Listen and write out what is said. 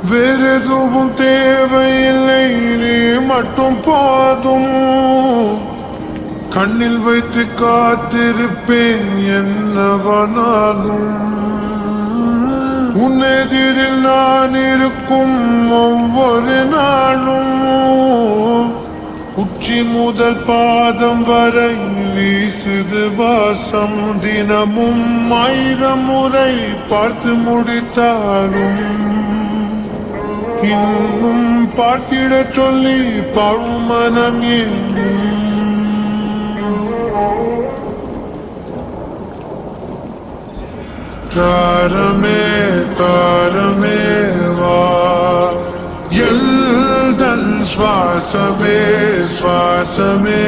வேறெதுவும் தேவையில்லை, நீ மட்டும் போதும். கண்ணில் வைத்து காத்திருப்பேன் என்னவனாலும். உன்னெதிரில் நான் இருக்கும் ஒவ்வொரு நாளும். உச்சி முதல் பாதம் வரை வீசுது வாசம். தினமும் 1000 முறை பார்த்து முடித்தாலும் இன்னும் பார்த்திட சொல்லி பழுமனம் ஏனும். தாரமே தாரமே வா, எல்தன் சுவாசமே சுவாசமே